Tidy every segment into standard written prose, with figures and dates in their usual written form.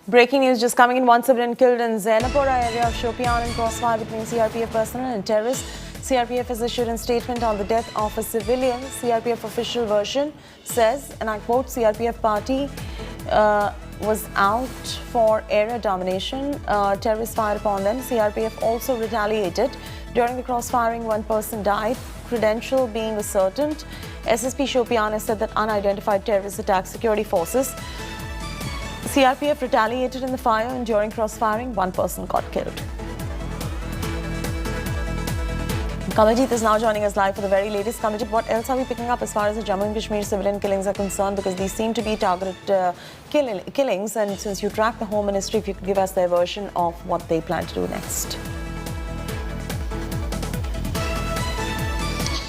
Breaking news just coming in. One civilian killed in Zainapura area of Shopian in crossfire between CRPF personnel and terrorists. CRPF has issued a statement on the death of a civilian. CRPF official version says, and I quote, CRPF party was out for area domination. Terrorists fired upon them. CRPF also retaliated. During the crossfiring, one person died, credential being ascertained. SSP Shopian has said that unidentified terrorists attacked security forces. CRPF retaliated in the fire, and during crossfiring, one person got killed. Kamaljeet is now joining us live for the very latest. Kamaljeet, what else are we picking up as far as the Jammu and Kashmir civilian killings are concerned? Because these seem to be targeted killings, and since you track the Home Ministry, if you could give us their version of what they plan to do next.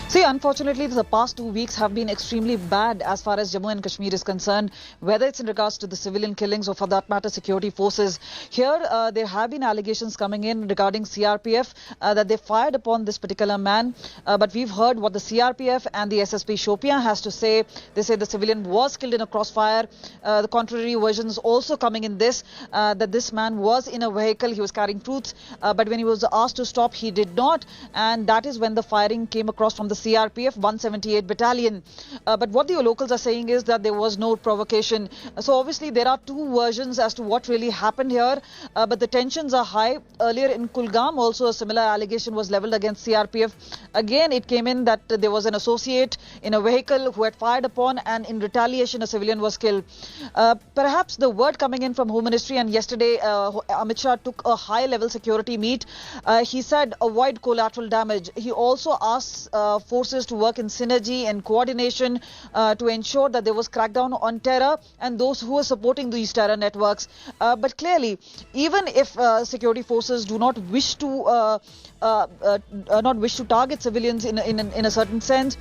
See, unfortunately, the past 2 weeks have been extremely bad as far as Jammu and Kashmir is concerned, whether it's in regards to the civilian killings or, for that matter, security forces. Here, there have been allegations coming in regarding CRPF that they fired upon this particular man. But we've heard what the CRPF and the SSP Shopian has to say. They say the civilian was killed in a crossfire. The contrary versions also coming in this, that this man was in a vehicle. He was carrying fruits. But when he was asked to stop, he did not. And that is when the firing came across from the CRPF 178 battalion. But what the locals are saying is that there was no provocation. So obviously there are two versions as to what really happened here. But the tensions are high. Earlier in Kulgam also a similar allegation was leveled against CRPF. Again it came in that there was an associate in a vehicle who had fired upon, and in retaliation a civilian was killed. Perhaps the word coming in from Home Ministry, and yesterday Amit Shah took a high level security meet. He said avoid collateral damage. He also asked forces to work in synergy and coordination to ensure that there was crackdown on terror and those who are supporting these terror networks. But clearly, even if security forces do not wish to target civilians in a certain sense,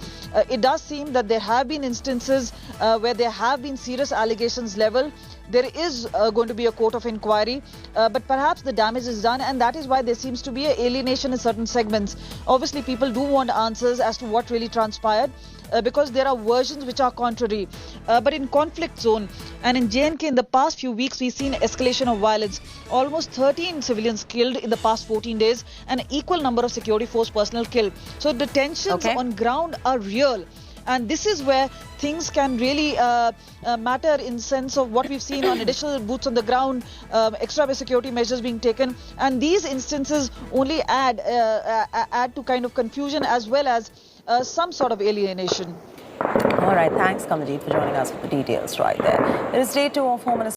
it does seem that there have been instances where there have been serious allegations leveled. There is going to be a court of inquiry, but perhaps the damage is done, and that is why there seems to be an alienation in certain segments. Obviously, people do want answers as to what really transpired, because there are versions which are contrary. But in conflict zone and in J&K in the past few weeks, we've seen escalation of violence. Almost 13 civilians killed in the past 14 days, and an equal number of security force personnel killed. So the tensions on ground are real. And this is where things can really matter in sense of what we've seen on additional boots on the ground, extra security measures being taken. And these instances only add to kind of confusion as well as some sort of alienation. All right. Thanks, Kamaljeet, for joining us with the details right there. It is day 2 of Home Ministry.